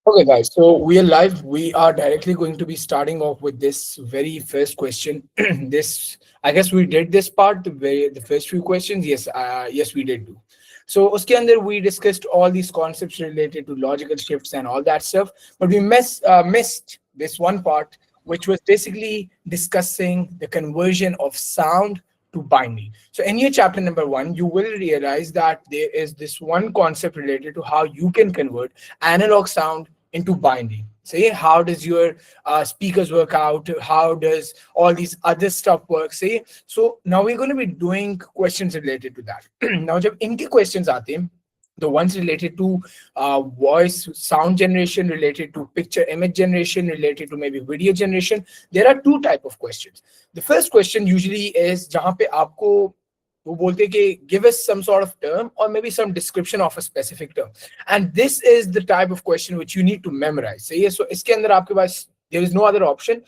Okay, guys, so we are live. We are directly going to be starting off with this very first question. This, I guess we did this part, the first few questions. Yes, we did do. So, uske andar we discussed all these concepts related to logical shifts and all that stuff, but we missed this one part, which was basically discussing the conversion of sound to binary. So, in your chapter number one, you will realize that there is this one concept related to how you can convert analog sound into binary. Say, how does your speakers work out? How does all these other stuff work? Say, so now we're going to be doing questions related to that. Now, जब इनके questions आते हैं, the ones related to voice sound generation, related to picture image generation, related to maybe video generation, there are two type of questions. The first question usually is जहाँ पे आपको वो बोलते हैं कि give us some sort of term or maybe some description of a specific term, and this is the type of question which you need to memorize. सही है, so इसके अंदर आपके पास there is no other option.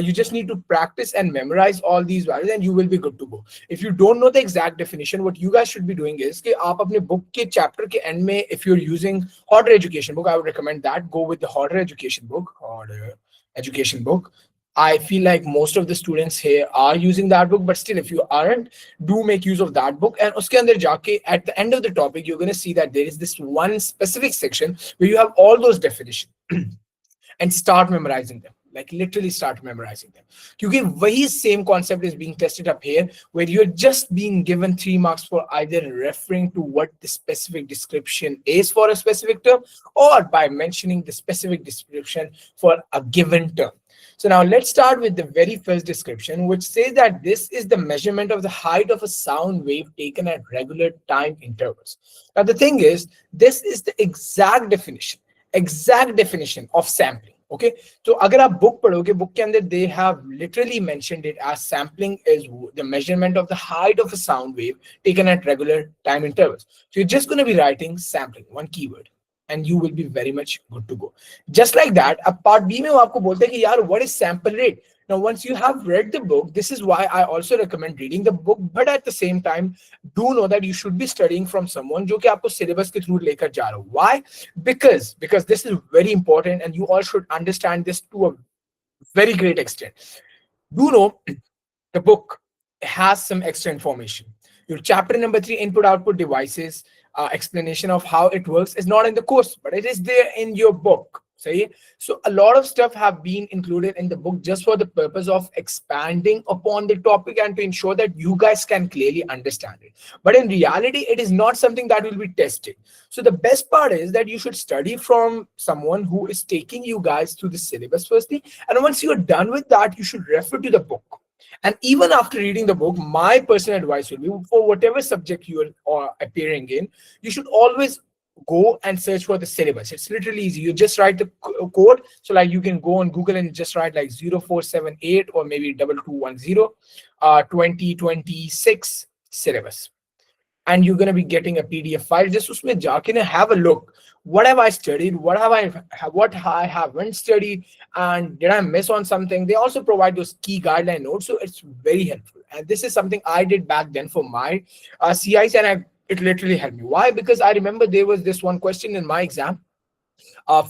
You just need to practice and memorize all these values and you will be good to go. If you don't know the exact definition, what you guys should be doing is कि आप अपने book के chapter के end में, if you're using Harder Education book, I would recommend that. Go with the Harder Education book. Harder Education book. I feel like most of the students here are using that book, but still, if you aren't, do make use of that book. And uske andar jaake, at the end of the topic, you're going to see that there is this one specific section where you have all those definitions and start memorizing them. Like literally start memorizing them. Because wahi same concept is being tested up here, where you're just being given 3 marks for either referring to what the specific description is for a specific term or by mentioning the specific description for a given term. So now let's start with the very first description, which says that this is the measurement of the height of a sound wave taken at regular time intervals. Now the thing is, this is the exact definition of sampling. Okay, so अगर आप book पढ़ोगे, book के अंदर they have literally mentioned it as sampling is the measurement of the height of a sound wave taken at regular time intervals. So you're just going to be writing sampling, one keyword, and you will be very much good to go. Just like that, अब part B में वो आपको बोलते हैं कि यार what is sample rate? Now, once you have read the book, this is why I also recommend reading the book. But at the same time, do know that you should be studying from someone जो कि आपको syllabus के through लेकर जा रहा हो. Why? Because this is very important, and you all should understand this to a very great extent. Do know the book has some extra information. Your chapter number 3, input-output devices, explanation of how it works is not in the course, but it is there in your book. So a lot of stuff have been included in the book just for the purpose of expanding upon the topic and to ensure that you guys can clearly understand it. But in reality, it is not something that will be tested. So the best part is that you should study from someone who is taking you guys through the syllabus firstly. And once you're done with that, you should refer to the book. And even after reading the book, my personal advice will be for whatever subject you are appearing in, you should always go and search for the syllabus. It's literally easy. You just write the code. So like you can go on Google and just write like 0478 or maybe 2210 2026 syllabus. And you're going to be getting a PDF file. Just usme jaake have a look. What have I studied? What I haven't studied? And did I miss on something? They also provide those key guideline notes. So it's very helpful. And this is something I did back then for my CIs, and it literally helped me. Why? Because I remember there was this one question in my exam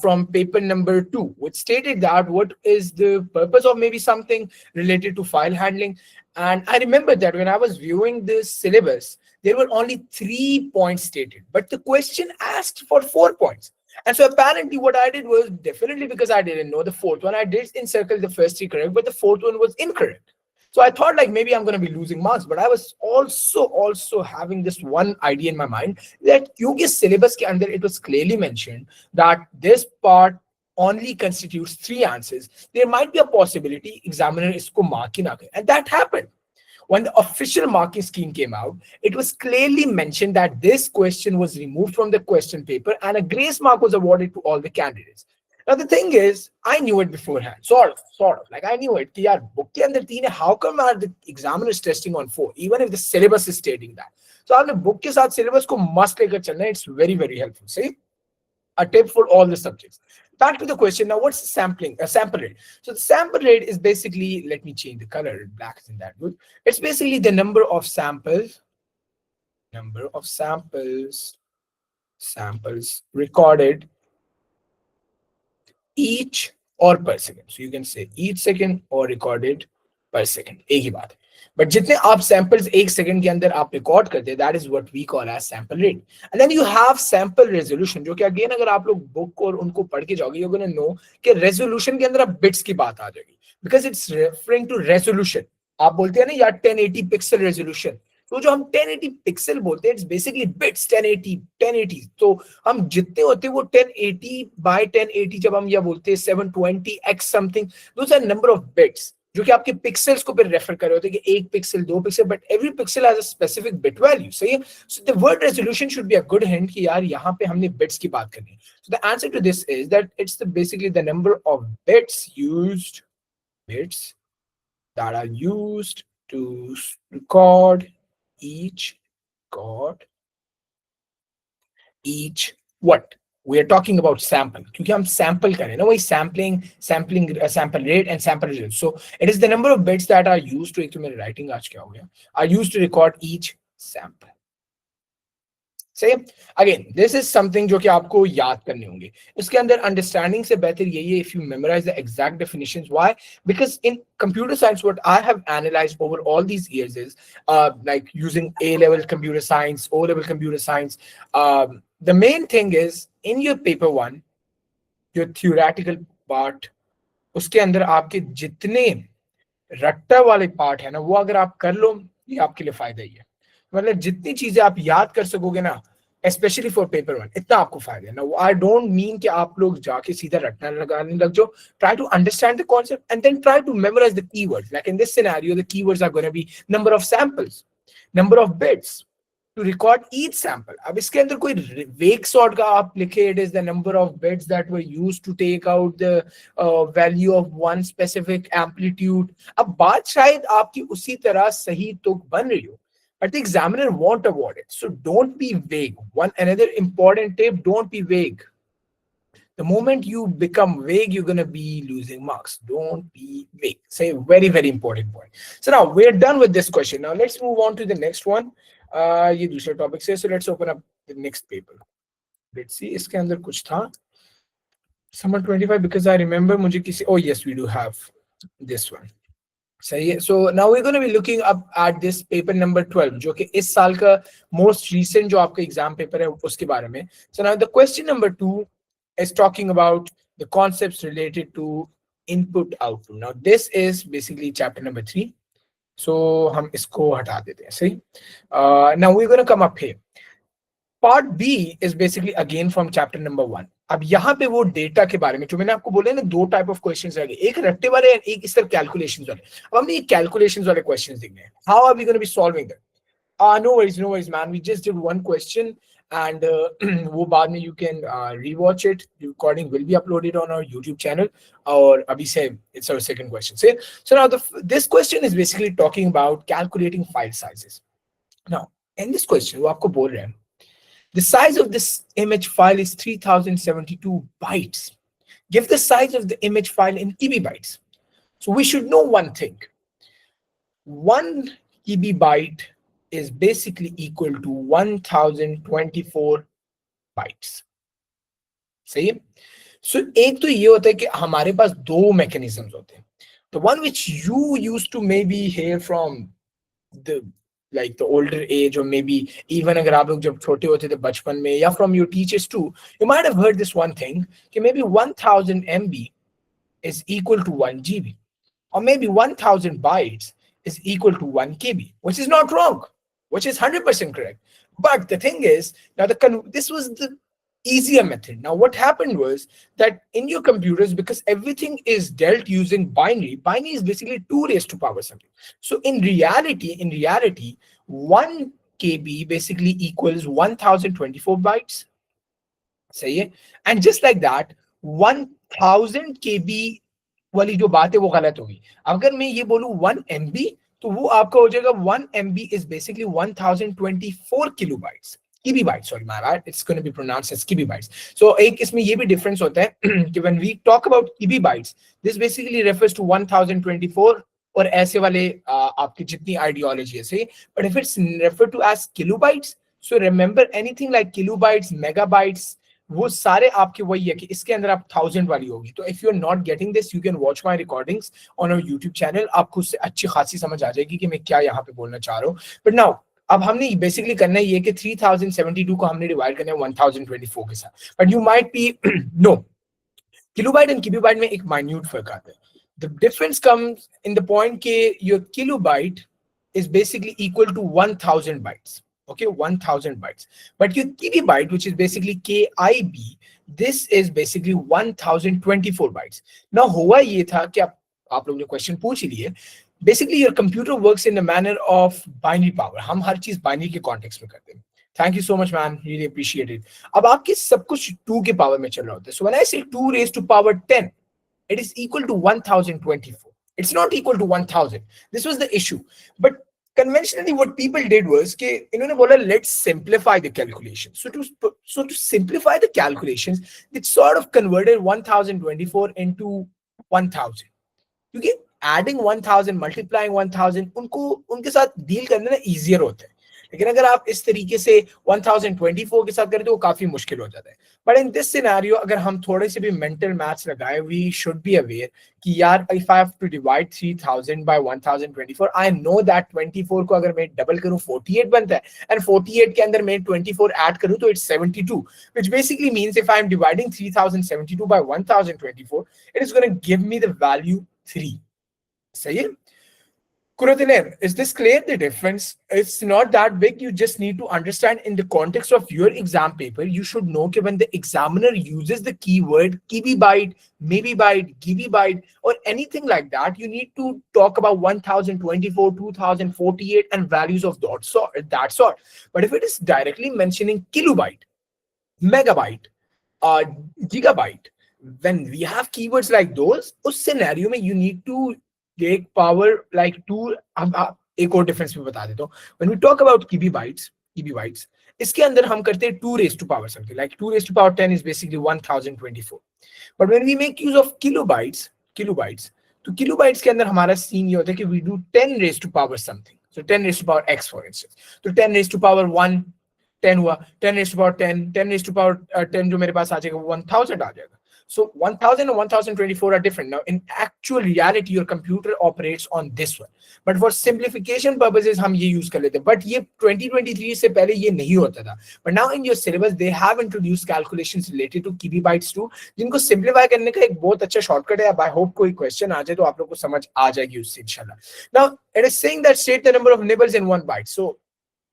from paper number 2, which stated that what is the purpose of maybe something related to file handling. And I remember that when I was viewing this syllabus, there were only 3 points stated, but the question asked for 4 points. And so apparently what I did was, definitely because I didn't know the fourth one, I did encircle the first 3 correct, but the fourth one was incorrect. So I thought like maybe I'm going to be losing marks, but I was also having this one idea in my mind that kyunki syllabus ke andar it was clearly mentioned that this part only constitutes 3 answers. There might be a possibility examiner isko mark hi na kare, and that happened. When the official marking scheme came out, it was clearly mentioned that this question was removed from the question paper and a grace mark was awarded to all the candidates. Now the thing is, I knew it beforehand, sort of. Like I knew it. Ki yaar, book ke andar 3 hai, how come are the examiner is testing on 4, even if the syllabus is stating that? So aapne book ke saath syllabus ko must lekar chalna. It's very, very helpful. See, a tip for all the subjects. Back to the question now, what's sampling? A sample rate. So the sample rate is basically, let me change the color, black isn't that good. It's basically the number of samples recorded each or per second. So you can say each second or recorded per second. एक ही बात है. But जितने आप samples एक second के अंदर आप record करते हैं, that is what we call as sample rate. And then you have sample resolution, जो कि again अगर आप लोग book और उनको पढ़ के जाओगे, you're gonna know कि resolution के अंदर आप bits की बात आ जाएगी. Because it's referring to resolution. आप बोलते हैं ना यार 1080 pixel resolution. तो जो हम 1080 पिक्सल बोलते हैं, इट्स बेसिकली बिट्स 1080. तो हम जितने होते हैं वो 1080 बाय 1080, जब हम यह बोलते हैं 720 x something, those are number of bits जो कि आपके पिक्सेल्स को फिर रेफर कर रहे होते हैं कि एक पिक्सल, दो pixel, but every pixel has a specific bit value. सही है. So the word resolution should be a good hint कि यार यहाँ पे हमने बिट्स की बात करनी है. So the answer to this is that it's basically the number of bits used, bits that are used to record each god each what we are talking about sample, क्योंकि हम sample करें ना, वही sampling sample rate and sample result. So it is the number of bits that are used to, एक तो मेरे writing आज क्या हो गया, are used to record each sample. सही. अगेन दिस इज समथिंग जो कि आपको याद करने होंगे. इसके अंदर अंडरस्टैंडिंग से बेहतर यही है if you memorise the exact definitions. Why? Because in computer science what I have analysed over all these years is like using A level computer science, O level computer science, the main thing is in your paper 1, your theoretical part, उसके अंदर आपके जितने रट्टा वाले part है ना, वो अगर आप कर लो, ये आपके लिए फायदा ही है. मतलब जितनी चीजें आप याद कर सकोगे ना, स्पेशली फॉर पेपर 1, इतना आपको फायदा है ना. आई डोंट मीन कि आप लोग जाके सीधा रटना लगाने लग जाओ. Try to understand the concept and then try to memorise the keywords. Like in this scenario the keywords are gonna be number of samples, number of bits to record each sample. अब इसके अंदर कोई वेग sort का आप लिखे, it is the number of bits that were used to take out the value of one specific amplitude. अब बात शायद आपकी उसी तरह सही तुक बन रही हो, but the examiner won't avoid it. So don't be vague. One another important tip: don't be vague. The moment you become vague, you're going to be losing marks. Don't be vague. Say very, very important point. So now we're done with this question. Now let's move on to the next one. ये दूसरा topic से. So let's open up the next paper. Let's see इसके अंदर कुछ था. Summer 25, because I remember मुझे किसी, oh yes, we do have this one. सही है. So now we're going to be looking up at this paper number 12, जो कि इस साल का most recent जो आपका एग्जाम पेपर है उसके बारे में. So now the question number 2 is talking about the concepts related to input output. Now this is basically chapter number 3. So हम इसको हटा देते हैं. सही. Now we're going to come up here. Part B is basically again from chapter number 1. अब यहाँ पे वो डेटा के बारे में जो मैंने आपको बोले ना, दो टाइप ऑफ क्वेश्चंस रहेंगे, एक रट्टे वाले और एक इस तरह कैलकुलेशंस वाले. अब हमने ये कैलकुलेशंस वाले क्वेश्चंस देखने हैं. How are we gonna be solving that? No worries man, we just did one question and वो बाद में you can rewatch it. The recording will be uploaded on our YouTube channel. और अभी से it's our second question. So now this question is basically talking about calculating file sizes. Now in this question वो आपको बोल रहे हैं the size of this image file is 3072 bytes. Give the size of the image file in KB bytes. So we should know one thing. 1 KB byte is basically equal to 1024 bytes. सही है. So एक तो ये होता है कि हमारे पास दो mechanisms होते हैं. The one which you used to maybe hear from the like the older age, or maybe even अगर आप लोग जब छोटे होते थे बचपन में, या from your teachers too, you might have heard this one thing कि maybe 1000 MB is equal to 1 GB, or maybe 1000 bytes is equal to 1 KB, which is not wrong, which is 100% correct. But the thing is, now this was the easier method. Now what happened was that in your computers, because everything is dealt using binary is basically 2 raised to power something. So in reality 1 KB basically equals 1024 bytes. सही है. And just like that 1000 KB वाली जो बात है वो गलत होगी. अगर मैं ये बोलूं 1 MB, तो वो आपका हो जाएगा 1 MB is basically 1024 kilobytes. KB bytes, sorry, my bad. It's going to be pronounced as KB bytes. So एक इसमें ये भी difference होता है कि when we talk about KB bytes, this basically refers to 1024 और ऐसे वाले आपकी जितनी ideology है सही. But if it's referred to as kilobytes, so remember anything like kilobytes, megabytes, वो सारे आपके वही है कि इसके अंदर आप 1000 वाली होगी. तो if you are not getting this, you can watch my recordings on our YouTube channel. आपको उससे अच्छी खासी समझ आ जाएगी कि मैं क्या यहाँ पे बोलना चाह रहा हूँ. बट नाउ अब हमने बेसिकली करना है ये कि 3072 को हमने डिवाइड करना है 1024 के साथ. But you might be know, kilobyte and kilobyte में एक माइन्यूट फर्क आता है. The difference comes in the point के your kilobyte is basically equal to 1000 bytes. Okay, 1000 bytes. But your kibibyte, which is basically KIB, this is basically 1024 bytes. Now, हुआ ये था कि आप लोगों ने क्वेश्चन पूछ ही लिए. Basically, your computer works in the manner of binary power. हम हर चीज बाइनरी के कॉन्टेक्स्ट में करते हैं. Thank you so much, man. Really appreciate it. अब आपके सब कुछ 2 के पावर में चल रहा होता है. So when I say 2 raised to power 10, it is equal to 1024. It's not equal to 1000. This was the issue. But conventionally what people did was कि इन्होंने बोला let's simplify the calculation. So to simplify the calculations, it sort of converted 1024 into 1000. क्योंकि adding 1000, multiplying 1000 उनको उनके साथ deal करना ना easier होता है. लेकिन अगर आप इस तरीके से 1024 के साथ करें तो वो काफी मुश्किल हो जाता है. बट इन दिस सिनेरियो अगर हम थोड़े से भी मेंटल मैथ्स लगाए, वी शुड बी अवेयर कि यार if I have to divide 3000 by 1024, I know that 24 को अगर मैं डबल करूं 48 बनता है, एंड 48 के अंदर मैं 24 ऐड करूं तो it's 72, which basically means if I am dividing 3072 by 1024, it is gonna give me the value 3. सही है? Kuratinen, is this clear the difference? It's not that big. You just need to understand in the context of your exam paper. You should know that when the examiner uses the keyword kibibyte, maybebyte, gibibyte, or anything like that, you need to talk about 1024, 2048, and values of that sort. But if it is directly mentioning kilobyte, megabyte, gigabyte, when we have keywords like those, उस scenario में you need to take power like 2. अब एक और difference भी बता देता हूँ. When we talk about kibibytes, इसके अंदर हम करते हैं 2 raised to power something like 2 raised to power 10 is basically 1024. But when we make use of kilobytes, तो kilobytes के अंदर हमारा सीन ये होता है कि we do 10 raised to power something. So 10 raised to power x for instance. तो 10 raised to power 1 10 हुआ, 10 raised to power 10, 10 raised to power 10 जो मेरे पास आ जाएगा 1000 आ जाएगा. So 1000 and 1024 are different. Now, in actual reality, your computer operates on this one. But for simplification purposes, हम ये use कर लेते हैं. But ये 2023 से पहले ये नहीं होता था. But now in your syllabus, they have introduced calculations related to kibibytes too, जिनको simplify करने का एक बहुत अच्छा shortcut है. I hope कोई question आ जाए तो आप लोग को समझ आ जाएगी उससे इंशाल्लाह. Now, it is saying that state the number of nibbles in 1 byte. So,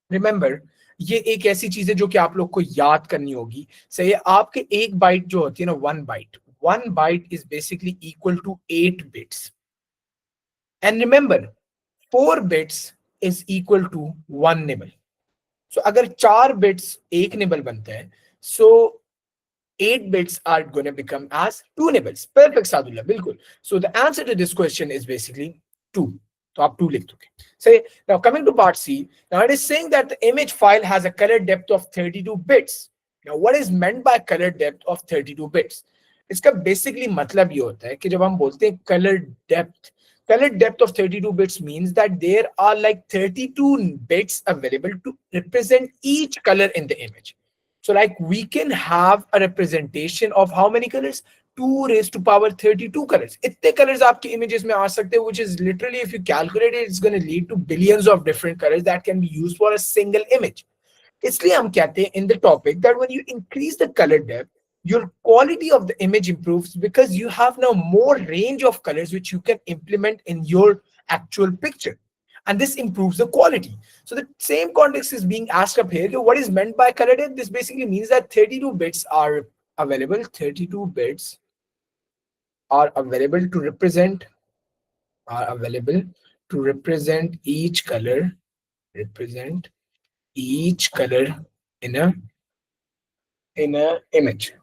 remember, ये एक ऐसी चीज है जो कि आप लोग को याद करनी होगी. सही है? आपके एक बाइट जो होती है ना, 1 byte is basically equal to 8 bits. And remember, 4 bits is equal to 1 nibble. So अगर 4 bits एक निबल बनता है, so 8 bits are going to become as 2 nibbles. Perfect, Sadullah, bilkul. So the answer to this question is basically 2. तो आप 2 लिख दोगे. Say, now coming to part C, now it is saying that the image file has a color depth of 32 bits. Now what is meant by color depth of 32 bits? इसका basically मतलब ये होता है कि जब हम बोलते हैं color depth of 32 bits means that there are like 32 bits available to represent each color in the image. So like we can have a representation of how many colors? 2 raised to power 32 colors. इतने colors आपके images में आ सकते हैं, which is literally, if you calculate it, it's going to lead to billions of different colors that can be used for a single image. इसलिए हम कहते हैं in the topic that when you increase the color depth, your quality of the image improves because you have now more range of colors which you can implement in your actual picture. And this improves the quality. So the same context is being asked up here. What is meant by color depth? This basically means that 32 bits are available. 32 bits are available to represent each color in a image.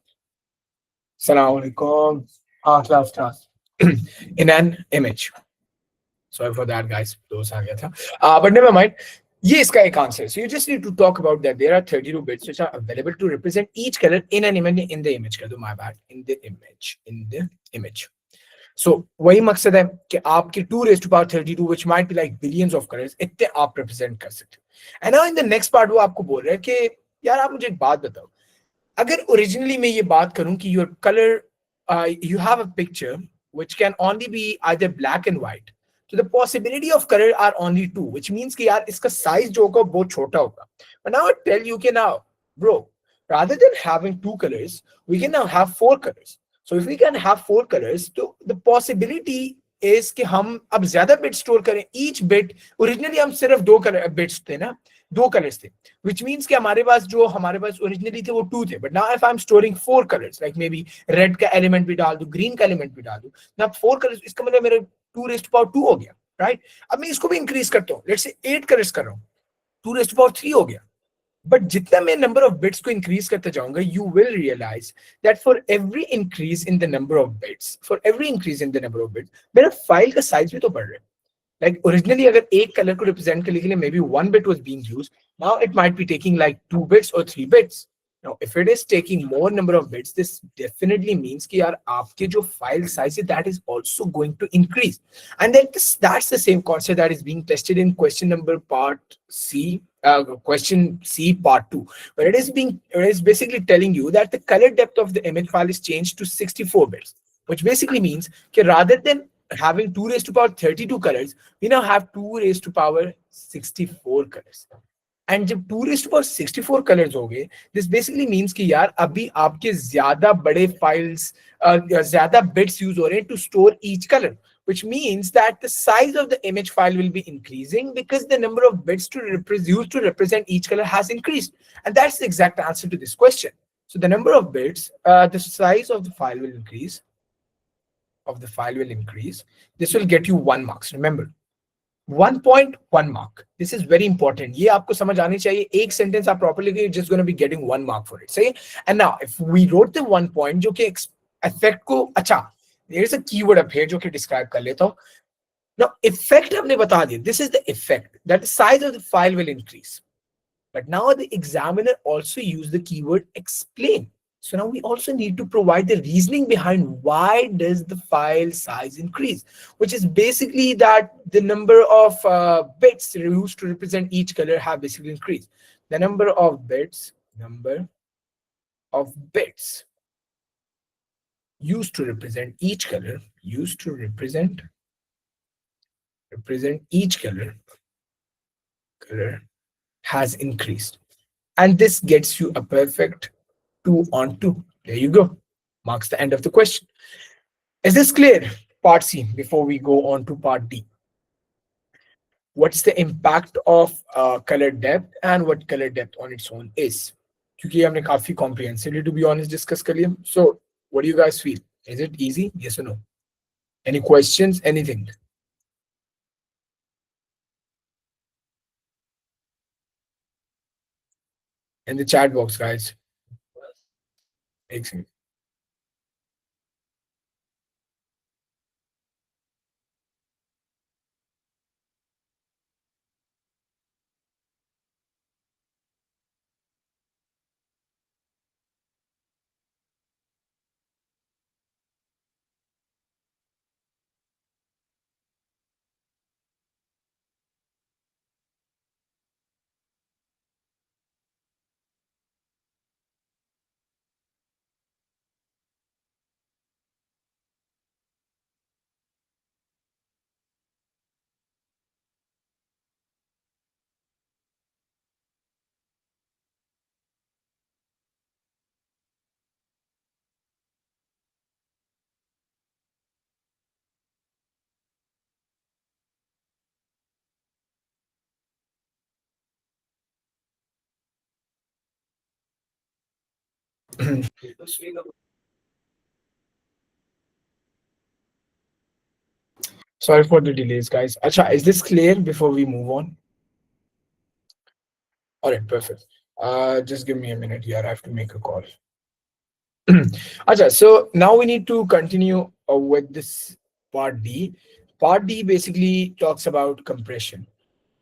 Assalamu alaikum. Class. In an image. Sorry for that, guys. Those आ गया था. But never mind. ये इसका एक answer. So you just need to talk about that. There are 32 bits which are available to represent each color in an image. In the image, कर दो, my bad. In the image. So वही मकसद है कि आपके 2 raised to power 32, which might be like billions of colors, इतने आप represent कर सकते हो. And now in the next part वो आपको बोल रहा है कि यार आप मुझे एक बात बताओ. अगर ओरिजिनली मैं ये बात करूं कि your colour, you have a picture which can only be either black and white, so the possibility of color are only two, which means कि यार इसका size जो होगा बहुत छोटा होगा. But now I tell you कि now bro, rather than having two colors, we can now have four colors. So if we can have four colors, तो the possibility is कि हम अब ज्यादा bit store करें. Each bit, originally हम सिर्फ दो कलर bits थे ना, दो कलर्स थे, which means कि हमारे पास ओरिजिनली थे वो टू थे, but now if I am storing four colours, like may be red का एलिमेंट भी डाल दूं, ग्रीन का एलिमेंट भी डाल दूं, ना फोर कलर्स, इसका मतलब मेरा टू रेस्ट पावर टू हो गया, राइट. अब मैं इसको भी इंक्रीज करता हूँ, लेट्स से एट कलर्स कर रहा हूँ, टू रेस्ट पावर थ्री हो गया. बट जितना मैं नंबर ऑफ बिट्स को इंक्रीज करते जाऊंगा, you will realise that for every increase in the number of bits, मेरा फाइल का साइज भी तो बढ़ रहा है. Like originally अगर एक कलर को रिप्रेजेंट करने के लिए maybe one bit was being used, now it might be taking like 2 bits or 3 bits. Now if it is taking more number of bits, this definitely means कि यार आपके जो file size है that is also going to increase. And then that's the same concept that is being tested in question number part C, question C part 2, where it is basically telling you that the color depth of the image file is changed to 64 bits, which basically means that rather than having 2 raised to power 32 colors, we now have 2 raised to power 64 colors. And जब 2 raised to power 64 colours हो गए, this basically means कि यार अभी आपके ज्यादा बड़े files, ज्यादा बिट्स यूज हो रहे हैं to store each colour, which means that the size of the image file will be increasing because the number of bits used to represent each color has increased. And that's the exact answer to this question. So the number of bits, the size of the file will increase. This will get you 1 marks. Remember, 1.1 mark. This is very important. ये आपको समझ आनी चाहिए. एक sentence आप properly लिखें, you're just going to be getting 1 mark for it. सही. And now, if we wrote the 1 point, जो कि effect को, अच्छा, there is a keyword up here जो कि describe कर लेता हूँ. Now, effect हमने बता दिया. This is the effect that the size of the file will increase. But now the examiner also used the keyword explain. So now we also need to provide the reasoning behind why does the file size increase, which is basically that the number of bits used to represent each color have basically increased. The number of bits used to represent each color, color has increased. And this gets you a perfect 2 on 2. There you go. Marks the end of the question. Is this clear? Part C, before we go on to part D. What's the impact of color depth and what color depth on its own is? क्योंकि हमने काफी comprehensively, to be honest, discuss कर लिया. So, what do you guys feel? Is it easy? Yes or no? Any questions? Anything? In the chat box, guys. Excellent. Sorry for the delays, guys. Acha, is this clear before we move on? All right, perfect. Just give me a minute here. I have to make a call. Acha, so now we need to continue with this part D. Part D basically talks about compression.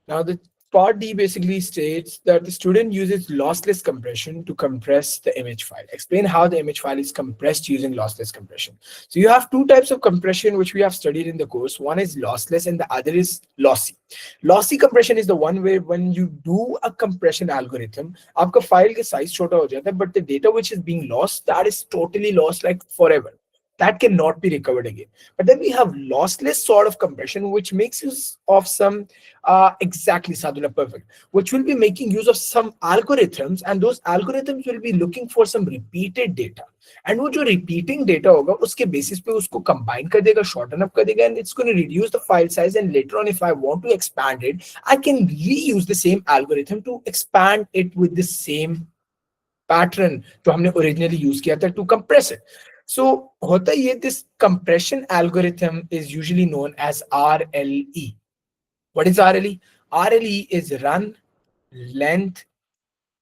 Now, the Part D basically states that the student uses lossless compression to compress the image file. Explain how the image file is compressed using lossless compression. So you have two types of compression which we have studied in the course. One is lossless and the other is lossy. Lossy compression is the one where when you do a compression algorithm, आपका file के size छोटा हो जाता है, but the data which is being lost, that is totally lost like forever. That cannot be recovered again. But then we have lossless sort of compression, which makes use of some exactly Sadhuna perfect, which will be making use of some algorithms, and those algorithms will be looking for some repeated data. And वो जो repeating data होगा उसके basis पे उसको combine कर देगा, shorten up कर देगा, and it's going to reduce the file size. And later on, if I want to expand it, I can reuse the same algorithm to expand it with the same pattern जो हमने originally use किया था to compress it. So होता ये, this compression algorithm is usually known as RLE. What is RLE? RLE is run length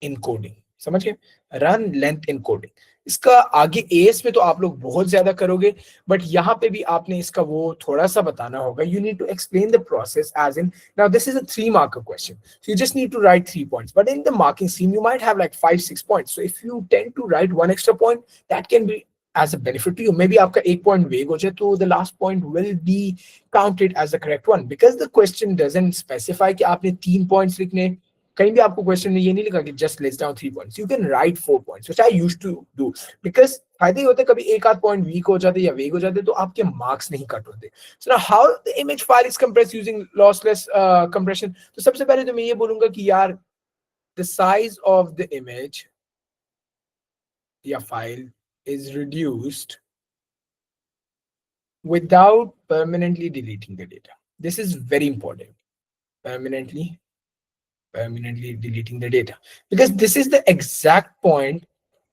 encoding. समझ गए? Run length encoding. इसका आगे एएस में तो आप लोग बहुत ज्यादा करोगे, बट यहाँ पे भी आपने इसका वो थोड़ा सा बताना होगा. You need to explain the process as in, now this is a 3-marker question, so you just need to write 3 points, but in the marking scheme you might have like 5-6 points. So if you tend to write 1 extra point, that can be as a benefit to you. Maybe आपका 1 point वेग हो जाए, तो the last point will be counted as the correct one, because the question doesn't specify कि आपने 3 points लिखने. कहीं भी आपको क्वेश्चन में ये नहीं लिखा कि just list down 3 points. You can write 4 points, which I used to do, because फायदे होते कभी एक आध पॉइंट वीक हो जाते या वेग हो जाते तो आपके मार्क्स नहीं कट होते. So now how the image file is compressed using lossless compression? तो सबसे पहले तो मैं ये बोलूंगा कि यार the size of the image या file is reduced without permanently deleting the data. This is very important. Permanently deleting the data, because this is the exact point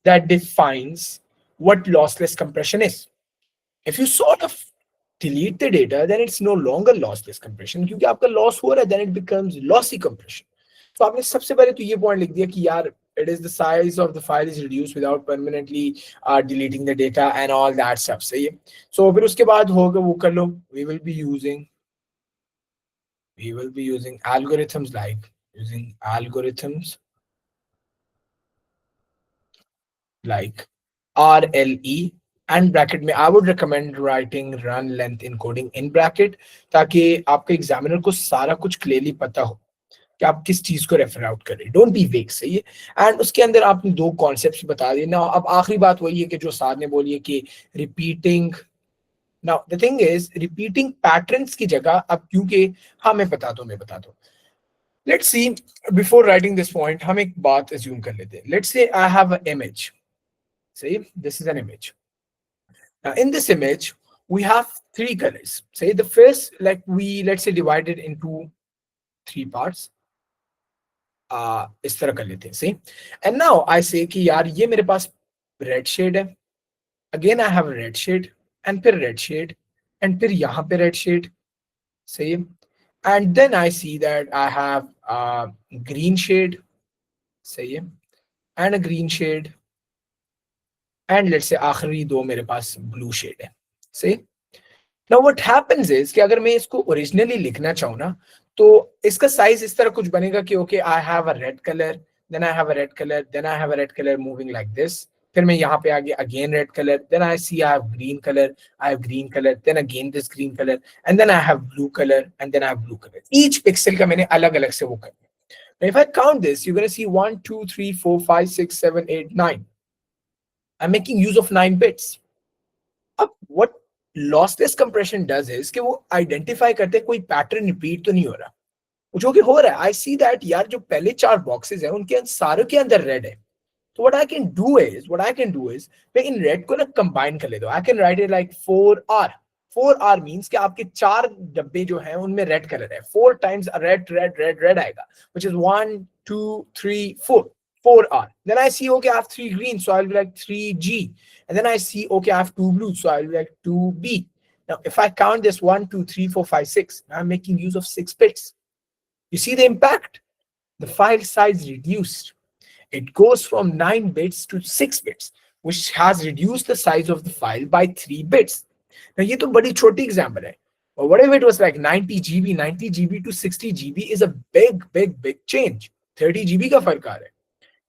that defines what lossless compression is. If you sort of delete the data, then it's no longer lossless compression, क्योंकि आपका loss हो रहा है, then it becomes lossy compression. So आपने सबसे पहले तो ये point लिख दिया कि यार it is the size of the file is reduced without permanently deleting the data and all that stuff. सही है. So फिर उसके बाद होगा वो कर लो. We will be using algorithms like RLE, and bracket में I would recommend writing run length encoding in bracket, ताकि आपके एग्जामिनर को सारा कुछ क्लियरली पता हो कि आप किस चीज को रेफर आउट कर रहे हैं. डोंट बी वेग. सही है. एंड उसके अंदर आपने 2 कॉन्सेप्ट्स बता दिए ना. अब आखिरी बात वही है कि जो सार ने बोली है कि repeating. Now the thing is, repeating patterns की जगह अब क्योंकि हाँ मैं बताता हूँ. Let's see, before writing this point, हम एक बात assume कर लेते हैं. Let's say I have an image. See, this is an image. Now in this image, we have 3 colors. Say the first, like let's say divide it into 3 parts. इस तरह कर लेते हैं. See, and now I say कि यार ये मेरे पास red shade है. Again I have a red shade, and फिर red shade, and फिर यहाँ पे red shade. See, and then I see that I have a green shade. See, and a green shade. And let's say आखिरी 2 मेरे पास blue shade है. See, now what happens is कि अगर मैं इसको originally लिखना चाहूँ ना, तो इसका size इस तरह कुछ बनेगा कि okay, I have a red color, then I have a red color, then I have a red color moving like this. फिर मैं यहाँ पे आगे again red color, then I see I have green color, then again this green color, and then I have blue color, and then I have blue color. Each pixel का मैंने अलग अलग से वो कर दिया. Now if I count this, you're going to see 1, 2, 3, 4, 5, 6, 7, 8, 9. I'm making use of 9 bits. अब what lossless compression does is कि वो identify करते हैं कोई pattern repeat तो नहीं हो रहा, जो कि हो रहा है. I see that यार जो पहले 4 boxes हैं उनके सारों के अंदर red है. So what I can do is मैं इन red को ना combine कर लेता हूँ. I can write it like 4R. 4R means कि आपके 4 डब्बे जो हैं उनमें red color है. 4 times red आएगा, which is 1, 2, 3, 4. 4R. Then I see, okay, I have 3 green, so I'll be like 3G. And then I see, okay, I have 2 blue, so I'll be like 2B. Now, if I count this 1, 2, 3, 4, 5, 6, I'm making use of 6 bits. You see the impact? The file size reduced. It goes from 9 bits to 6 bits, which has reduced the size of the file by 3 bits. Now, ये तो बड़ी छोटी example है. or whatever it was, like 90 GB, 90 GB to 60 GB is a big, big, big change. 30 GB का फर्क आ रहा है.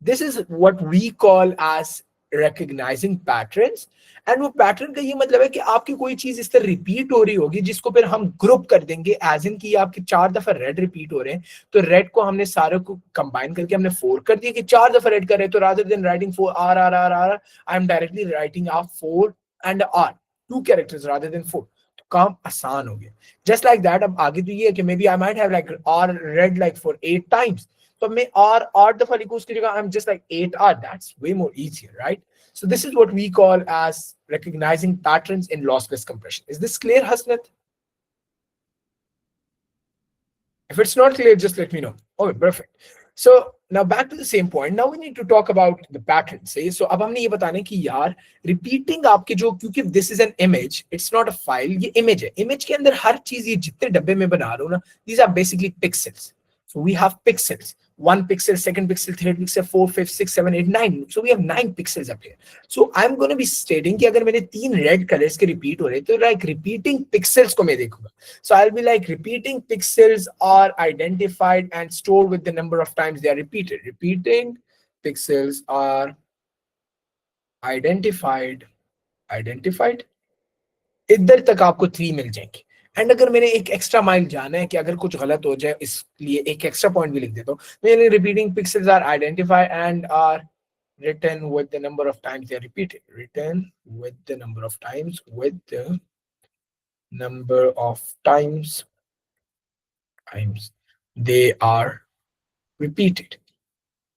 This is what we call as recognizing patterns. And वो पैटर्न का ये मतलब है कि आपकी कोई चीज इस तरह रिपीट हो रही होगी जिसको फिर हम ग्रुप कर देंगे, एज इन की आपके 4 दफा रेड रिपीट हो रहे हैं, तो रेड को हमने सारे को कंबाइन करके हमने 4 कर दिया कि 4 दफा रेड कर रहे हैं, तो rather than writing 4 R R R R, I am directly writing R 4 and R, 2 characters rather than 4. तो काम आसान हो गया. Just like that. अब आगे तो ये है कि maybe I might have like R red like for 8 times, तो मैं आर 8 दफा लिखूं उसकी जगह I am just like 8 R. That's way more easier, right? So this is what we call as recognizing patterns in lossless compression. Is this clear, Hasnat? If it's not clear, just let me know. Okay, perfect. So now back to the same point. Now we need to talk about the patterns. See? So अब हमने ये बताना है कि यार repeating आपके जो, क्योंकि this is an image, it's not a file, ये image है. Image के अंदर हर चीज ये जितने डब्बे में बना रहा हूँ ना, these are basically pixels. So we have pixels. 1 pixel, second pixel, third pixel, 4, 5, 6, 7, 8, 9. So we have 9 pixels up here. So I'm going to be stating कि अगर मेरे 3 red colors के repeat हो रहे तो like repeating pixels को मैं देखूंगा. So I'll be like repeating pixels are identified and stored with the number of times they are repeated. Repeating pixels are identified. इधर तक आपको 3 मिल जाएंगे. एंड अगर मैंने एक एक्स्ट्रा माइल जाना है कि अगर कुछ गलत हो जाए, इसलिए एक एक्स्ट्रा पॉइंट भी लिख देता हूँ. मैंने repeating pixels are identify and are written with the number of times they are repeated. Written with the number of times, with the number of times they are repeated.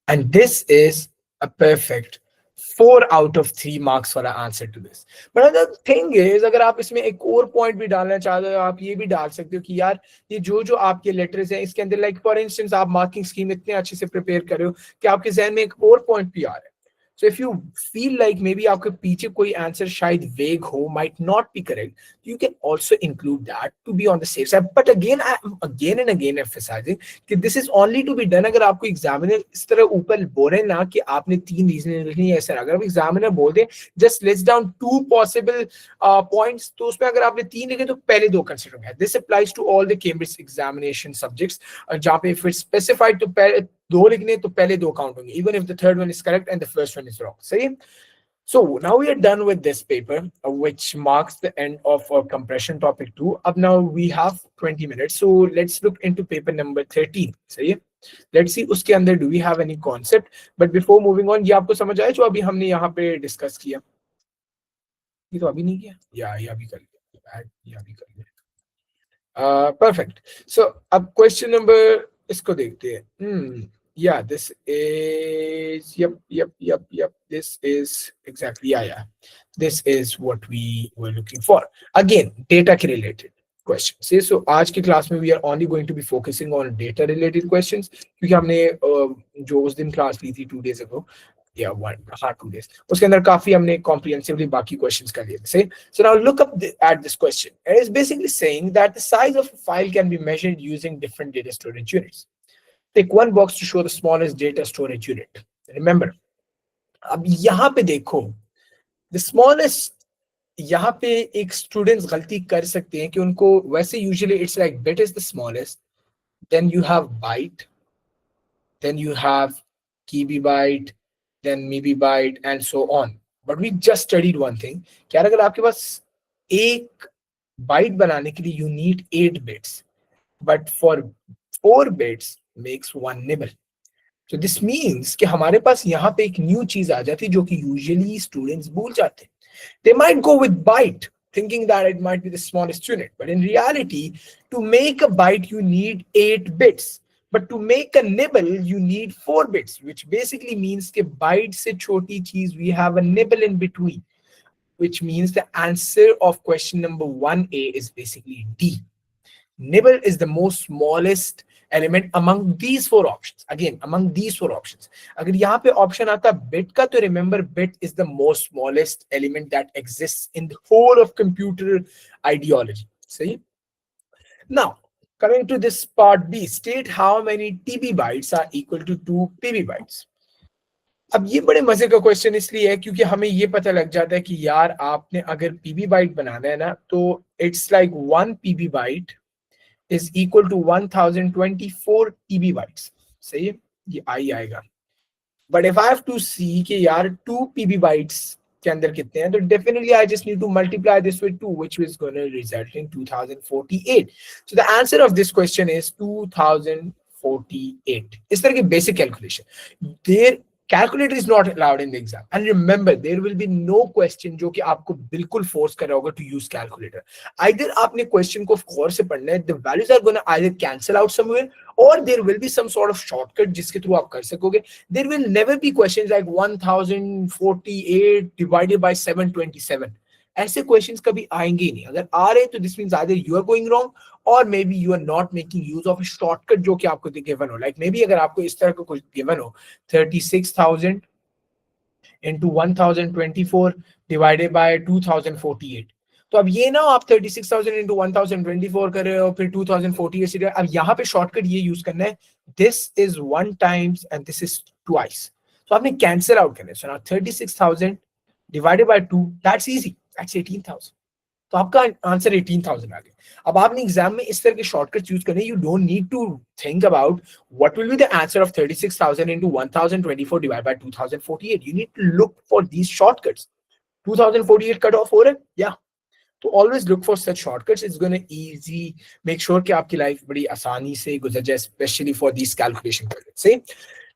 And this is a perfect 4 out of 3 marks for the answer to this. But the thing is, अगर आप इसमें एक और point भी डालना चाहते हो, आप ये भी डाल सकते हो कि यार ये जो जो आपके लेटर्स हैं इसके अंदर, लाइक फॉर इंस्टेंस आप मार्किंग स्कीम इतने अच्छे से प्रिपेयर कर रहे हो कि आपके जहन में एक और पॉइंट भी आ रहा है. So if you feel like maybe आपके पीछे कोई आंसर शायद vague हो, might not be correct, you can also include that to be on the safe side. But again, I am again and again emphasizing कि this is only to be done अगर आपको examiner इस तरह ऊपर बोले ना कि आपने 3 रीजन लिखनी है. ऐसा अगर आप एग्जामिनर बोल दे just list down 2 possible points, तो उसमें अगर आपने 3 लिखे तो पहले 2 कंसिडर होंगे. This applies to all the Cambridge examination subjects, जहाँ पे if it's specified तो पहले 2 लिखने तो पहले 2 काउंट होंगे, even if the third one is correct and the first one is wrong. See? So now we are done with this paper, which marks the end of our compression topic 2. Up now we have 20 minutes. So let's look into paper number 13. See? Let's see उसके अंदर do we have any concept. But before moving on, ये आपको समझ आया जो अभी हमने यहाँ पे डिस्कस किया? ये तो अभी नहीं किया या ये अभी कर लिया, ये अभी कर लिया. Perfect. So अब question number इसको देखते हैं. Yeah, this is yep. This is exactly yeah. This is what we were looking for. Again, data related questions. See, so आज की क्लास में we are only going to be focusing on data related questions क्योंकि हमने जो उस दिन class ली थी 2 days ago, yeah, 2 days, उसके अंदर काफी हमने comprehensively बाकी questions कर लिए थे. So now look up at this question. It is basically saying that the size of a file can be measured using different data storage units. Take one box to show the smallest data storage unit. Remember, अब यहाँ पे देखो, the smallest, यहाँ पे एक students गलती कर सकते हैं कि उनको वैसे usually it's like bit is the smallest, then you have byte, then you have KB byte, then maybe byte and so on. But we just studied one thing, कि अगर आपके पास एक बाइट बनाने के लिए you need 8 bits, but for 4 bits makes 1 nibble. So this means कि हमारे पास यहाँ पे एक न्यू चीज आ जाती है जो कि यूजुअली स्टूडेंट्स भूल जाते हैं. They might go with byte thinking that it might be the smallest unit, but in reality to make a byte you need 8 bits, but to make a nibble you need 4 bits, which basically means कि byte से छोटी चीज we have a nibble in between, which means the answer of question number 1A is basically D. Nibble is the most smallest element among these 4 options. Again, among these 4 options. अगर यहाँ पे option आता bit का, तो remember bit is the most smallest element that exists in the whole of computer ideology. See? Now, coming to this part B, state how many TB bytes are equal to 2 PB bytes. अब ये बड़े मजे का question इसलिए है क्योंकि हमें ये पता लग जाता है कि यार आपने अगर पीबी बाइट बनाना है ना, तो it's like 1 PB byte is equal to 1024 TB bytes. सही है, ये आई आएगा। But if I have to see कि यार 2 PB बाइट्स के अंदर कितने हैं, तो definitely I just need to multiply this with 2 which is gonna result in 2048। So the answer of this question is 2048। इस तरह की basic calculation there, calculator is not allowed in the exam, and remember there will be no question जो कि आपको बिल्कुल force कर रहा होगा to use calculator. Either आपने क्वेश्चन को गौर से पढ़ना है, the values are gonna either cancel out somewhere or there will be some sort of shortcut जिसके थ्रू आप कर सकोगे. There will never be questions like 1048 divided by 727. ऐसे क्वेश्चंस कभी आएंगे ही नहीं. अगर आ रहे हैं तो this means either you are going wrong और may be you are not making use of shortcut जो कि आपको गिवन हो. लाइक मे बी अगर आपको इस तरह का कुछ गिवन हो 36,000 into 1024 divided by 2048, तो अब ये ना आप 36,000 into 1024 कर रहे हो फिर 2048 से, अब यहाँ पे शॉर्टकट ये यूज करना है, this is 1 times and this is twice. तो आपने कैंसिल आउट करना है. So now 36,000 divided by 2, that's easy, that's 18,000. तो आपका आंसर 18,000 आ गया. अब आपने एग्जाम में इस तरह के शॉर्टकट यूज करने, you don't need to think about what will be the answer of 36,000 into 1024 divided by 2048. You need to look for these shortcuts. 2048 cut off हो रहा है, या तो always look for such shortcuts. It's gonna easy make sure कि आपकी life बड़ी आसानी से गुजर जाए, स्पेशली फॉर दिस कैलकुलेशन से.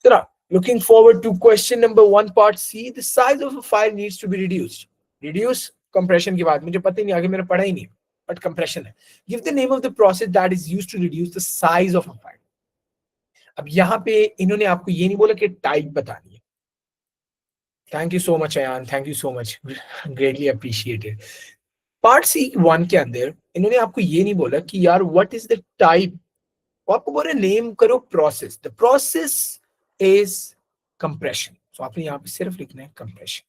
तो looking forward to question number 1 part C. The size of a file needs to be reduced. Reduce compression की बात मुझे पता ही नहीं, आगे मैंने पढ़ा ही नहीं, बट कंप्रेशन है. Give the name of the process that is used to reduce the size of a file. अब यहाँ पे इन्होंने आपको ये नहीं बोला कि टाइप बतानी है. Thank you so much Ayaan, thank you so much, greatly appreciated. Part C 1 के अंदर इन्होंने आपको ये नहीं बोला कि यार व्हाट इज द टाइप, आपको बोला नेम करो process. The process is compression. So आपने यहाँ पे सिर्फ लिखना है compression.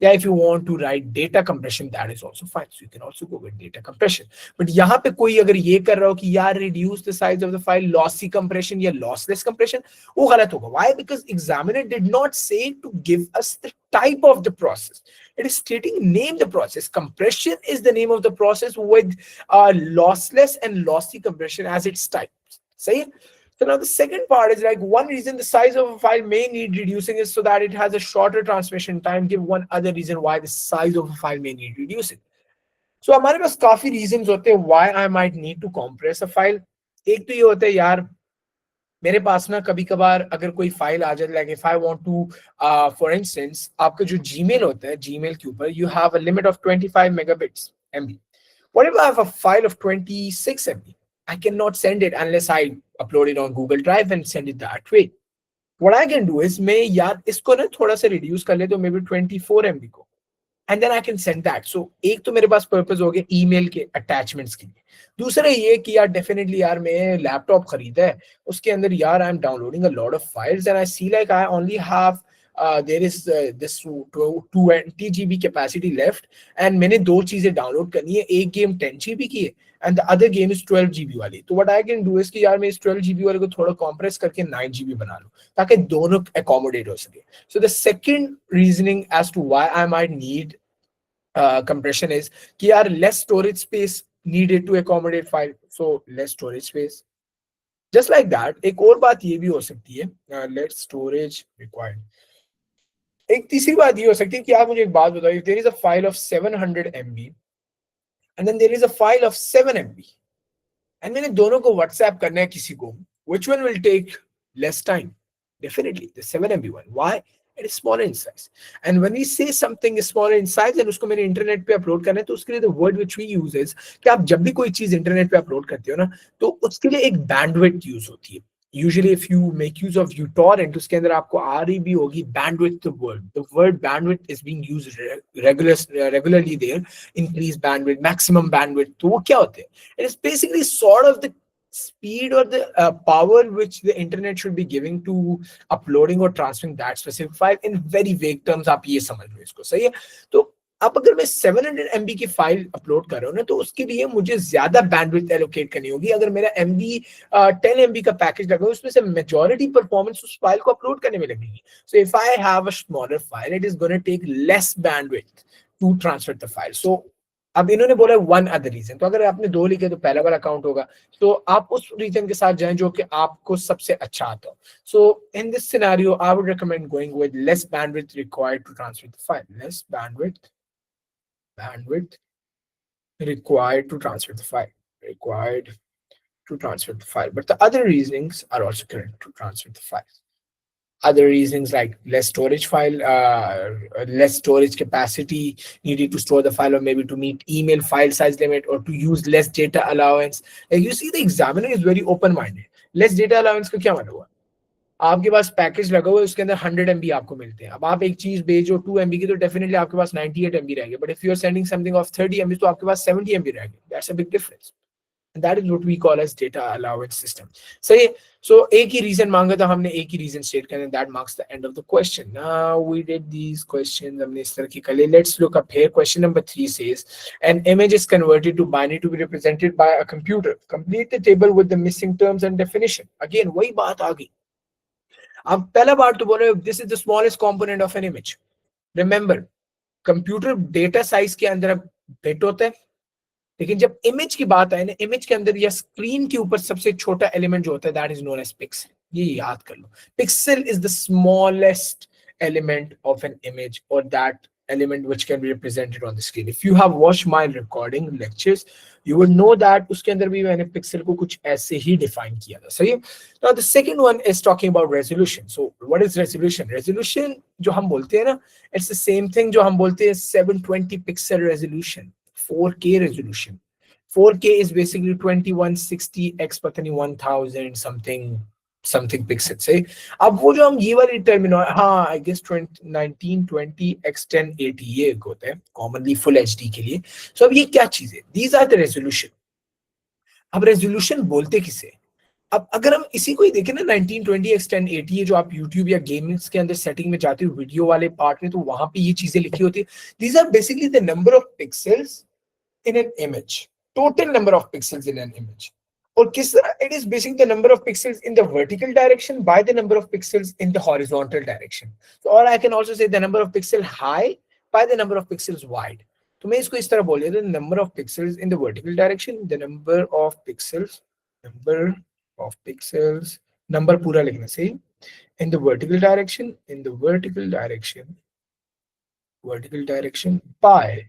Yeah, if you want to write data compression, that is also fine. So you can also go with data compression. But यहाँ पे कोई अगर ये कर रहा हो कि यार reduce the size of the file, lossy compression या lossless compression, वो गलत होगा. Why? Because examiner did not say to give us the type of the process. It is stating name the process. Compression is the name of the process with lossless and lossy compression as its type. सही है? So now the second part is like one reason the size of a file may need reducing is so that it has a shorter transmission time. Give one other reason why the size of a file may need reducing. So हमारे पास काफी reasons होते हैं why I might need to compress a file. एक तो ये होता है यार मेरे पास ना कभी कभार अगर कोई फाइल आ जाए, like if I want to for instance आपका जो जीमेल होता है, जीमेल के ऊपर you have a limit of 25 megabits MB. What if I have a file of 26 MB? I cannot send it unless I upload it on Google Drive and send it that way. What I can do is मैं यार इसको ना थोड़ा सा reduce कर ले तो maybe 24 MB को, and then I can send that. So एक तो मेरे पास पर्पस हो गया ईमेल के अटैचमेंट्स के लिए. दूसरा ये कि यार डेफिनेटली यार मैं लैपटॉप खरीदा है, उसके अंदर यार I am downloading a lot of files and I see like I only have there is this 20 GB capacity left and मैंने दो चीजें डाउनलोड करनी है. एक गेम 10 GB की है and the other game is 12 GB वाली. तो what I can do is कि यार मैं इस 12 GB वाले को थोड़ा कॉम्प्रेस करके 9 GB बना लूं ताकि दोनों अकोमोडेट हो सके. So the second reasoning as to why I might need compression is कि यार less storage space needed to accommodate file, so less storage space. Just like that, एक और बात ये भी हो सकती है, less storage required. एक तीसरी बात ये हो सकती है कि आप मुझे एक बात बताओ, if there is a file of 700 MB and then there is a file of 7 MB and मैंने दोनों को WhatsApp करना है किसी को, which one will take less time? Definitely the 7 MB one. Why? It is smaller in size. And when we say something is smaller in size and उसको मेरे internet पे अपलोड करना है, तो उसके लिए the word which we use is कि आप जब भी कोई चीज इंटरनेट पे अपलोड करते हो ना, तो उसके लिए एक बैंडविड्थ यूज होती है. Usually if you make use of uTorrent, उसके अंदर आपको आ रही भी होगी bandwidth. The word bandwidth is being used regularly there. Increase bandwidth, maximum bandwidth. तो वो क्या होते हैं? It is basically sort of the speed or the power which the internet should be giving to uploading or transferring that specific file. In very vague terms आप ये समझ लो इसको. सही है? तो अब अगर मैं 700 MB की फाइल अपलोड कर रहा हूँ ना, तो उसके लिए मुझे ज्यादा बैंडविड्थ एलोकेट करनी होगी। अगर मेरा MB 10 MB का पैकेज लगा, उसमें से मेजॉरिटी परफॉर्मेंस उस फाइल को अपलोड करने में लगेगी। So if I have a smaller file, it is gonna take less bandwidth to transfer the file. So अब इन्होंने बोला वन अदर रीजन, तो अगर आपने दो लिखे तो पहला वाला काउंट होगा। तो आप उस रीजन के साथ जाएं जो कि आपको सबसे अच्छा आता हो। So in this scenario, I would recommend going with less bandwidth required to transfer the file. Less bandwidth required to transfer the file. Required to transfer the file. But the other reasons are also correct to transfer the file. Other reasons like less storage capacity needed to store the file, or maybe to meet email file size limit, or to use less data allowance. Like you see, the examiner is very open-minded. Less data allowance का क्या मतलब हुआ? आपके पास package लगा हुआ है, उसके अंदर 100 MB आपको मिलते हैं। अब आप एक चीज भेजो 2 MB की, तो डेफिनेटली आपके पास 98 MB रहेंगे। But if you are sending something of 30 MB, तो आपके पास 70 MB रहेंगे। That's a big difference. That is what we call as data allowance system. सही। सो एक ही रीजन मांगा था हमने, एक ही रीजन स्टेट करना, that marks the end of the question. Now we did these questions, हमने इस तरह की कर लिए। Let's look up here. Question number 3 says an image is converted to binary to be represented by a computer. Complete the table with the missing terms and definition. Again वही बात आ गई। अब पहला बात तो बोले, this is the smallest component of an image. Remember, computer data size के अंदर अब बिट होता है, लेकिन जब इमेज की बात आए ना, इमेज के अंदर या स्क्रीन के ऊपर सबसे छोटा एलिमेंट जो होता है, that is known as pixel. ये याद कर लो, pixel is the smallest element of an image, or that element which can be represented on the screen. If you have watched my recording lectures, you would know that उसके अंदर भी मैंने pixel को कुछ ऐसे ही डिफाइन किया था। सही। Now the second one is talking about resolution. So what is resolution? Resolution जो हम बोलते हैं ना, it's the same thing जो हम बोलते हैं 720 pixel resolution, 4K resolution. 4K is basically 2160 x पता नहीं 1000 something pixel। सही। अब वो जो हम ये वाली टर्मिनोलॉजी, हाँ आई गेस 1920 x 1080 ये एक होता है कॉमनली फुल एचडी के लिए। सो अब ये क्या चीज है? These are the resolution. अब रेजोल्यूशन बोलते किसे? अब अगर हम इसी को ही देखें ना, 1920 x 1080, ये जो आप यूट्यूब या गेमिंग्स के अंदर सेटिंग में जाते हो वीडियो वाले पार्ट में, तो वहां पे ये चीजें लिखी होती है। These are basically the number of pixels in an image, total number of pixels in an image. और किस तरह? It is basically the number of pixels in the vertical direction by the number of pixels in the horizontal direction. So, or I can also say the number of pixel high by the number of pixels wide. तो मैं इसको इस तरह बोल देता हूँ, number of pixels in the vertical direction, the number of pixels, number पूरा लिखना सही, in the vertical direction, vertical direction by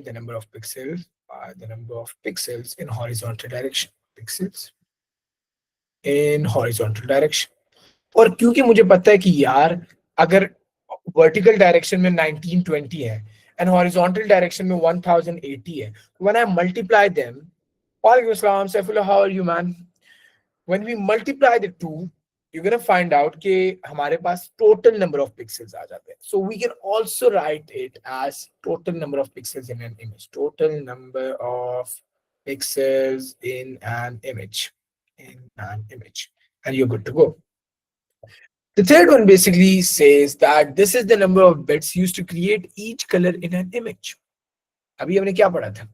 the number of pixels, in horizontal direction, pixels in horizontal direction। और क्योंकि मुझे पता है कि यार अगर वर्टिकल डायरेक्शन में 1920 है एंड हॉरिजॉन्टल डायरेक्शन में 1080 है, व्हेन आई मल्टीप्लाई देम, वालेकुम अस्सलाम Saifullah, how are you man? When we multiply the two, you're going to find out कि हमारे पास total number of pixels आ जाते हैं। So we can also write it as total number of pixels in an image. Total number of pixels in an image. And you're good to go. The third one basically says that this is the number of bits used to create each color in an image. अभी हमने क्या पढ़ा था?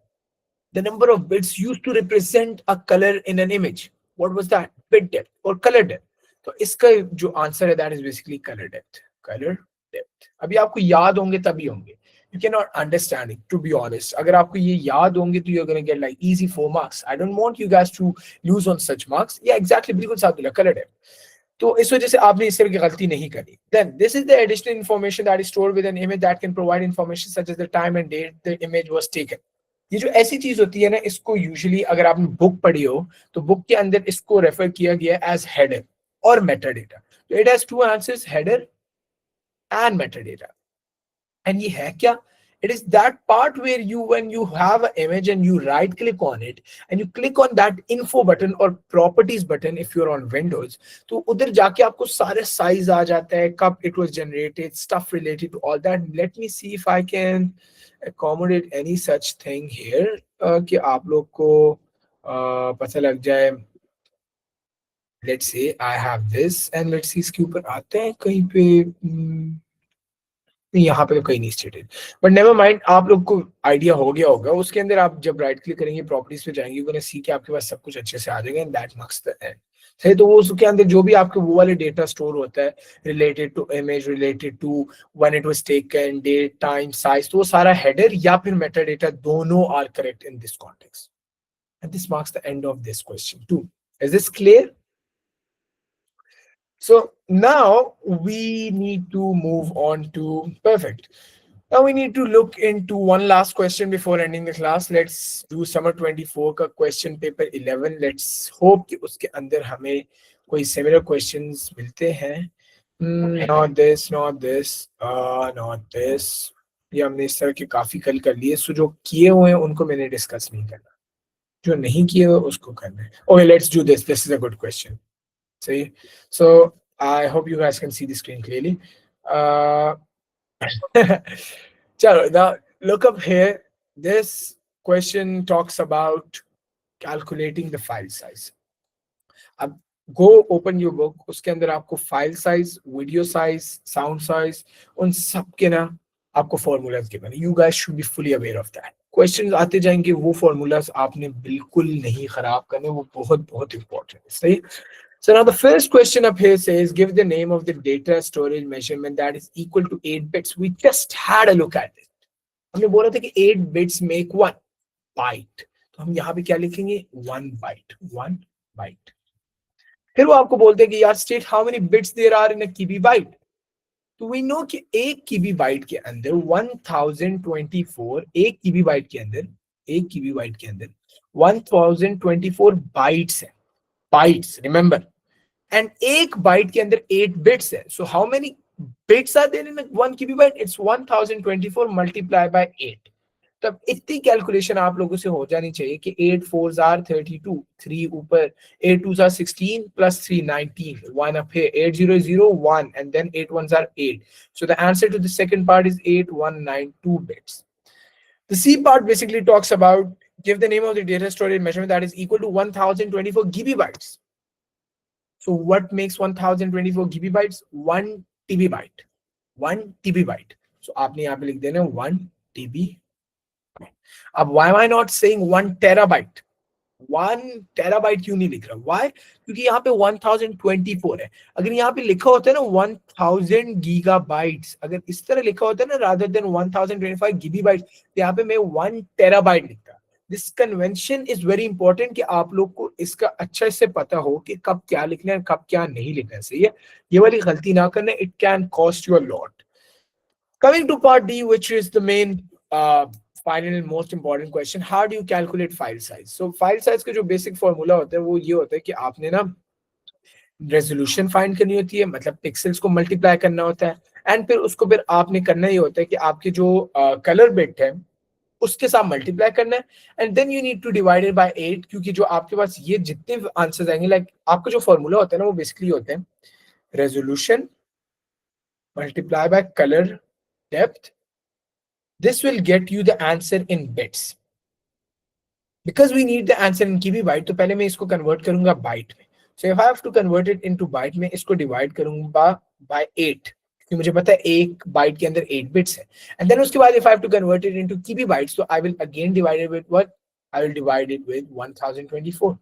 The number of bits used to represent a color in an image. What was that? Bit depth or color depth. तो इसका जो answer है, that is basically color depth. Color depth. अभी आपको याद होंगे तभी होंगे. You cannot understand it, to be honest. अगर आपको ये याद होंगे तो you're gonna get like easy 4 marks. I don't want you guys to lose on such marks. Yeah, exactly. बिल्कुल साथ दिला, color depth. तो इस वजह से आपने इस तरह की गलती नहीं करी। Then this is the additional information that is stored with an image that can provide information such as the time and date the image was taken. ये जो ऐसी चीज होती है ना, इसको यूजुअली अगर आपने बुक पढ़ी हो तो बुक के अंदर इसको रेफर किया गया एज हेडर और मेटा डेटा। तो it has two answers, header and Meta data. And ये है क्या? It is that part where you, when you have an image and you right click on it and you click on that info button or properties button if you're on Windows, तो उधर जाके आपको सारे size आ जाता है, कब it was generated, stuff related to all that. Let me see if I can accommodate any such thing here कि आप लोग को पता लग जाए। Let's say I have this and let's see इसके ऊपर आते हैं कहीं पे। यहाँ पे तो कहीं नहीं स्टेटेड, बट नेवर माइंड, आप लोग को आइडिया हो गया होगा। उसके अंदर आप जब राइट क्लिक करेंगे, प्रॉपर्टीज पे जाएंगे, गोना सी के आपके पास सब कुछ अच्छे से आ जाएगा, and that marks the and. सही, तो वो उसके अंदर जो भी आपके वो वाले डेटा स्टोर होता है, related to image, related to when it was taken, date, time, size, तो वो सारा हेडर या फिर मेटा डेटा दोनों are correct in this context, and this marks the end of this question too. Is this clear? So now we need to move on to perfect. Now we need to look into one last question before ending the class. Let's do summer 24 का question paper 11. Let's hope कि उसके अंदर हमें कोई similar questions मिलते हैं. Not this, not this, not this. ये हमने इस तरह के काफी कल कर लिए. So जो किए हुए हैं उनको मैंने डिस्कस नहीं करना. जो नहीं किए हुए उसको करना है. Okay, let's do this. This is a good question. See, so I hope you guys can see the screen clearly. Chalo, now look up here. This question talks about calculating the file size. अब go open your book, उसके अंदर आपको file size, video size, sound size, उन सब के ना आपको formulas given. You guys should be fully aware of that. Questions आते जाएंगे, वो formulas आपने बिल्कुल नहीं खराब करने, वो बहुत बहुत important है. सही? So now the first question up here says, give the name of the data storage measurement that is equal to 8 bits. We just had a look at it. हमने बोला था कि 8 bits make 1 byte. तो हम यहाँ पे क्या लिखेंगे? 1 byte. 1 byte. फिर वो आपको बोलते हैं कि यार state how many bits there are in a KB byte. तो we know कि एक KB byte के अंदर 1024, एक KB byte के अंदर 1024 bytes है. Bytes, remember. And एक byte के अंदर 8 bits है. So how many bits are there in one KB byte? It's 1024 multiplied by 8. तब इतनी कैलकुलेशन आप लोगों से हो जानी चाहिए कि 8 4s are 32, 3 ऊपर, 8 2s are 16 plus 3 19, 1 up here, 8 0 0 1, and then 8 1s are 8. So the answer to the second part is 8192 bits. The C part basically talks about give the name of the data storage measurement that is equal to 1024 gigabytes. So what makes 1024 gigabytes? 1 TB byte. 1 TB byte. So आपने यहाँ पे लिख देना 1 TB. अब why am I not saying 1 terabyte? 1 terabyte क्यों नहीं लिख रहा? Why? क्योंकि यहाँ पे 1024 है. अगर यहाँ पे लिखा होता है ना 1000 gigabytes, अगर इस तरह लिखा होता है ना rather than 1025 gigabytes, तो यहाँ पे मैं 1 terabyte लिखता. This convention is very important कि आप लोग को इसका अच्छे से पता हो कि कब क्या लिखना है, कब क्या नहीं लिखना है. सही है, ये वाली गलती ना करना. It can cost you a lot. Coming to part D, which is the main final and most important question, how do you calculate file size. So file size का जो बेसिक फॉर्मूला होता है वो ये होता है कि आपने ना रेजोल्यूशन फाइंड करनी होती है, मतलब पिक्सल्स को मल्टीप्लाई करना होता है, एंड फिर उसको फिर आपने करना ये होता है कि आपके जो कलर बिट है उसके साथ मल्टीप्लाई करना है, and then you need to divide it by 8, क्योंकि जो आपके पास ये जितने आंसर्स आएंगे, लाइक आपका जो फॉर्मूला होता है ना वो बेसिकली होते हैं resolution multiply by colour depth. This will get you the answer in bits. Because we need the answer in KB byte, तो पहले मैं इसको कन्वर्ट करूंगा बाइट में. So if I have to convert it into byte में, इसको divide करूंगा bye 8, क्योंकि मुझे पता है एक बाइट के अंदर 8 बिट्स है. एंड देन उसके बाद if I have to convert it into KB bytes, तो I will again divide it with what, I will divide it with 1024.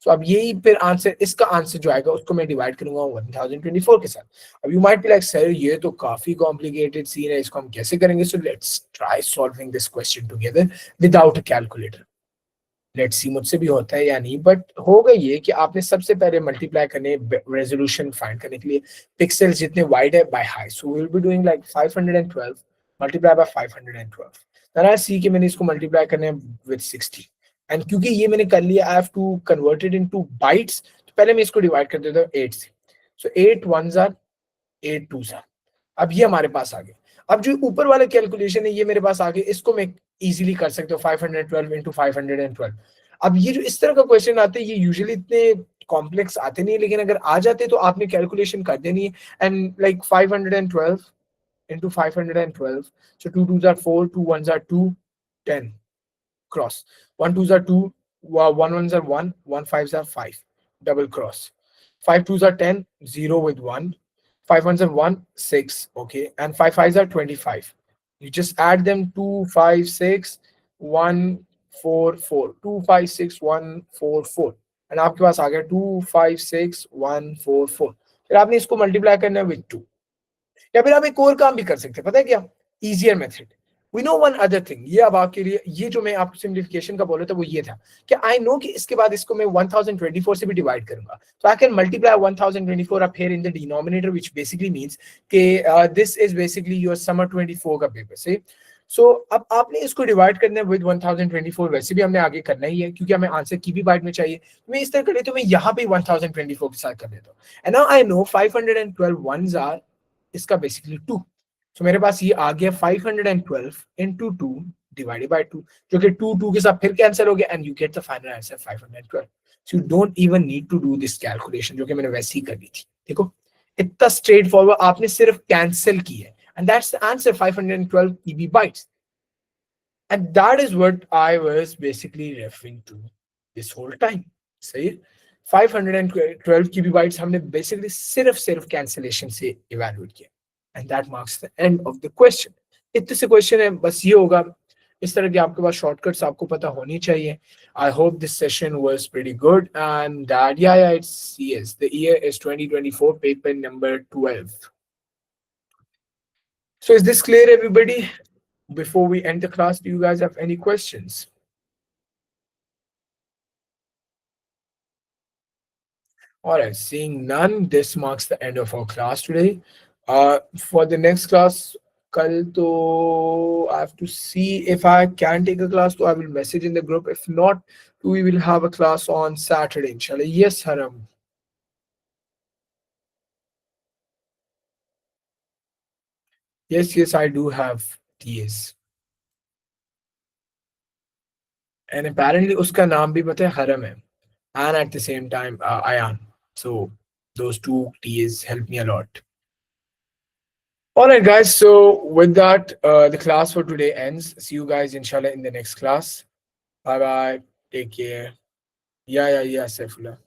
So अब यही फिर आंसर, इसका आंसर जो आएगा उसको मैं डिवाइड करूंगा 1024 के साथ. अब you might be like sir ये तो काफी कॉम्प्लिकेटेड सीन है, इसको हम कैसे करेंगे. So let's try solving this question together without a calculator. Let's see मुझसे भी होता है या नहीं, बट होगा ये कि आपने सबसे पहले मल्टीप्लाई करने रेजोल्यूशन फाइंड करने के लिए पिक्सेल्स जितने वाइड है by high. So we will be doing like 512 multiply by 512. Then I see कि मैंने इसको मल्टीप्लाई करने विद 60, एंड क्योंकि ये मैंने कर लिया I have to convert it into bytes, तो पहले मैं इसको डिवाइड कर देता हूं 8 से. सो 8 1s are 8 2s are. अब ये हमारे पास आ गया. अब जो ऊपर वाला कैलकुलेशन है ये मेरे पास आ गया, इसको मैं इजीली कर सकते हो 512 into 512. अब ये जो इस तरह का क्वेश्चन आते हैं ये यूजुअली इतने कॉम्प्लेक्स आते नहीं, लेकिन अगर आ जाते तो आपने कैलकुलेशन कर देनी है. And like 512 into 512, so 2 2s are 4, 2 1s are 2, 10 cross, 1 2s are 2, 1 1s are 1, 1 5s are 5, double cross, 5 2s are 10, 0 with 1, 5 ones are 1, 6. Okay. And 5 fives are 25. You just add them 2, 5, 6, 1, 4, 4. 2, 5, 6, 1, 4, 4. And आपके पास आ गया 2, 5, 6, 1, 4, 4. फिर आपने इसको multiply करना है with 2. या फिर आप एक और काम भी कर सकते हैं, पता है क्या? Easier method. We know one other thing. ये अब आपके लिए, ये जो मैं आपको सिंप्लीफिकेशन का बोला था वो ये था कि आई नो कि इसके बाद इसको मैं 1024 से भी डिवाइड करूंगा. तो I can multiply 1024 up here in the denominator, which basically means कि this is basically your summer 24 का पेपर से. सो अब आपने इसको डिवाइड करना है विद 1024. वैसे भी हमने आगे करना ही है क्योंकि हमें आंसर की भी बाइट में चाहिए. मैं इस तरह कर लेता हूं, मैं यहाँ पे 1024 के साथ कर देता हूँ. And now I know 512 once are इसका बेसिकली 2. तो मेरे पास ये आ गया 512 इंटू 2 डिवाइडेड बाय 2, जो कि 2 2 के साथ फिर कैंसिल हो गया and you get the final answer 512. So you don't even need to do this calculation, जो कि मैंने वैसे ही कर दी थी. देखो इतना स्ट्रेट फॉरवर्ड, आपने सिर्फ कैंसिल की है and that's the answer 512 EB bytes. And that is what I was basically referring to this whole time. सही. 512 की भी बाइट्स हमने बेसिकली सिर्फ कैंसिलेशन से इवैल्यूएट किया. And that marks the end of the question. इतने से क्वेश्चन है, बस ये होगा. इस तरह के आपके पास शॉर्टकट्स आपको पता होनी चाहिए. I hope this session was pretty good and that yeah it's yes the year is 2024, paper number 12. So is this clear, everybody? Before we end the class, do you guys have any questions? All right, seeing none, this marks the end of our class today. For the next class, kal to I have to see if I can take a class, so I will message in the group. If not, we will have a class on Saturday, inshallah. Yes, Haram. Yes, I do have TS. And apparently uska naam bhi pata hai, Haram hai. And at the same time, Ayan. So those two TS help me a lot. All right, guys. So with that, the class for today ends. See you guys, inshallah, in the next class. Bye bye. Take care. Yeah, Saifullah.